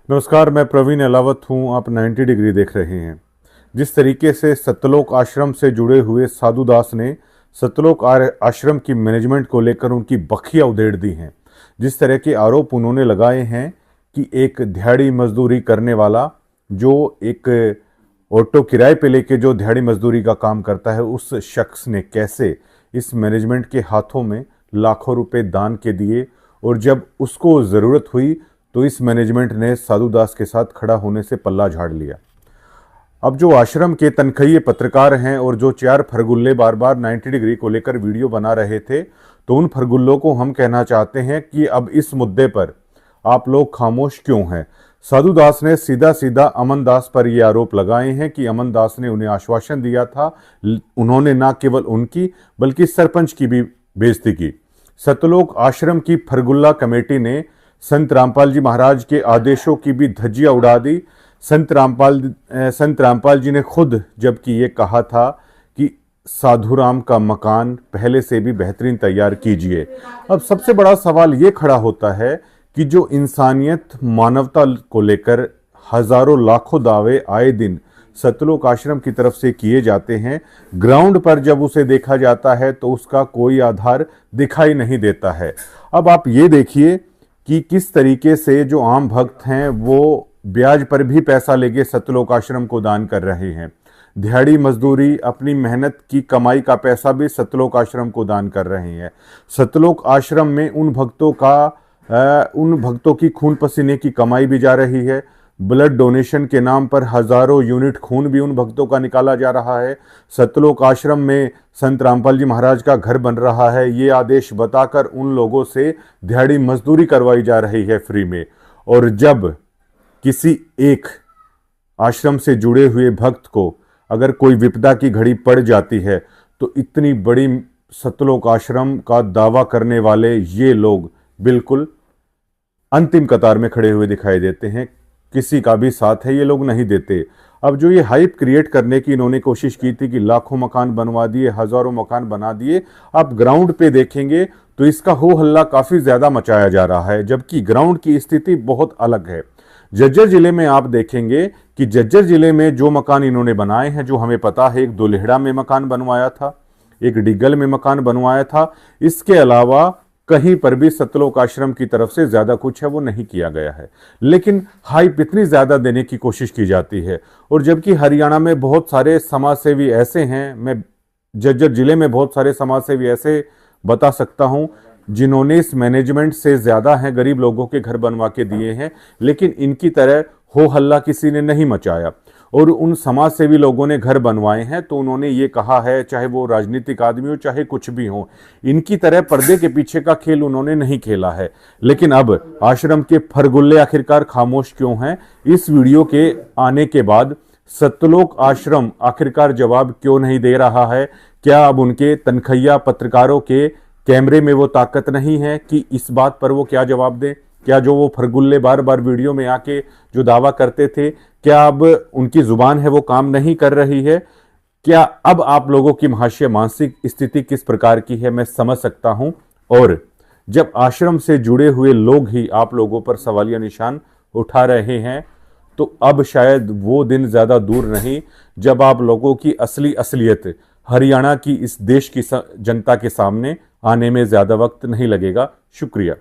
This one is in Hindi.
नमस्कार, मैं प्रवीण अलावत हूं। आप 90 डिग्री देख रहे हैं। जिस तरीके से सतलोक आश्रम से जुड़े हुए साधु दास ने सतलोक आश्रम की मैनेजमेंट को लेकर उनकी बखियां उधेड़ दी हैं, जिस तरह के आरोप उन्होंने लगाए हैं कि एक दिहाड़ी मजदूरी करने वाला जो एक ऑटो किराए पे लेके जो दिहाड़ी मजदूरी का काम करता है, उस शख्स ने कैसे इस मैनेजमेंट के हाथों में लाखों रुपए दान के दिए और जब उसको ज़रूरत हुई तो इस मैनेजमेंट ने साधु दास के साथ खड़ा होने से पल्ला झाड़ लिया। अब जो आश्रम के तनख्वाही पत्रकार हैं और जो 4 फरगुल्ले बार बार 90 डिग्री को लेकर वीडियो बना रहे थे, तो उन फरगुल्लों को हम कहना चाहते हैं कि अब इस मुद्दे पर आप लोग खामोश क्यों हैं। साधु दास ने सीधा सीधा अमन दास पर यह आरोप लगाए हैं कि अमन दास ने उन्हें आश्वासन दिया था। उन्होंने न केवल उनकी बल्कि सरपंच की भी बेइज्जती की। सतलोक आश्रम की फरगुल्ला कमेटी ने संत रामपाल जी महाराज के आदेशों की भी धज्जियां उड़ा दी। संत रामपाल जी ने खुद जबकि ये कहा था कि साधुराम का मकान पहले से भी बेहतरीन तैयार कीजिए। अब सबसे बड़ा सवाल ये खड़ा होता है कि जो इंसानियत मानवता को लेकर हजारों लाखों दावे आए दिन सतलोक आश्रम की तरफ से किए जाते हैं, ग्राउंड पर जब उसे देखा जाता है तो उसका कोई आधार दिखाई नहीं देता है। अब आप ये देखिए कि किस तरीके से जो आम भक्त हैं वो ब्याज पर भी पैसा लेके सतलोक आश्रम को दान कर रहे हैं। दिहाड़ी मजदूरी, अपनी मेहनत की कमाई का पैसा भी सतलोक आश्रम को दान कर रहे हैं। सतलोक आश्रम में उन भक्तों की खून पसीने की कमाई भी जा रही है। ब्लड डोनेशन के नाम पर हजारों यूनिट खून भी उन भक्तों का निकाला जा रहा है। सतलोक आश्रम में संत रामपाल जी महाराज का घर बन रहा है, ये आदेश बताकर उन लोगों से दिहाड़ी मजदूरी करवाई जा रही है फ्री में। और जब किसी एक आश्रम से जुड़े हुए भक्त को अगर कोई विपदा की घड़ी पड़ जाती है तो इतनी बड़ी सतलोक आश्रम का दावा करने वाले ये लोग बिल्कुल अंतिम कतार में खड़े हुए दिखाई देते हैं। किसी का भी साथ है ये लोग नहीं देते। अब जो ये हाइप क्रिएट करने की इन्होंने कोशिश की थी कि लाखों मकान बनवा दिए, हजारों मकान बना दिए, आप ग्राउंड पे देखेंगे तो इसका हो हल्ला काफी ज्यादा मचाया जा रहा है, जबकि ग्राउंड की स्थिति बहुत अलग है। झज्जर जिले में आप देखेंगे कि झज्जर जिले में जो मकान इन्होंने बनाए हैं, जो हमें पता है, एक दुलेहड़ा में मकान बनवाया था, एक डिग्गल में मकान बनवाया था। इसके अलावा कहीं पर भी सतलोक आश्रम की तरफ से ज्यादा कुछ है वो नहीं किया गया है, लेकिन हाइप इतनी ज्यादा देने की कोशिश की जाती है। और जबकि हरियाणा में बहुत सारे समाजसेवी ऐसे हैं, मैं झज्जर जिले में बहुत सारे समाजसेवी ऐसे बता सकता हूं जिन्होंने इस मैनेजमेंट से ज्यादा हैं गरीब लोगों के घर बनवा के दिए हैं, लेकिन इनकी तरह हो हल्ला किसी ने नहीं मचाया। और उन समाजसेवी लोगों ने घर बनवाए हैं तो उन्होंने ये कहा है, चाहे वो राजनीतिक आदमी हो चाहे कुछ भी हो, इनकी तरह पर्दे के पीछे का खेल उन्होंने नहीं खेला है। लेकिन अब आश्रम के फरगुल्ले आखिरकार खामोश क्यों हैं? इस वीडियो के आने के बाद सतलोक आश्रम आखिरकार जवाब क्यों नहीं दे रहा है? क्या अब उनके तनख्वाहिया पत्रकारों के कैमरे में वो ताकत नहीं है कि इस बात पर वो क्या जवाब दें? क्या जो वो फरगुल्ले बार बार वीडियो में आके जो दावा करते थे, क्या अब उनकी जुबान है वो काम नहीं कर रही है? क्या अब आप लोगों की महाशय मानसिक स्थिति किस प्रकार की है मैं समझ सकता हूं। और जब आश्रम से जुड़े हुए लोग ही आप लोगों पर सवालिया निशान उठा रहे हैं तो अब शायद वो दिन ज्यादा दूर नहीं जब आप लोगों की असली असलियत हरियाणा की, इस देश की जनता के सामने आने में ज्यादा वक्त नहीं लगेगा। शुक्रिया।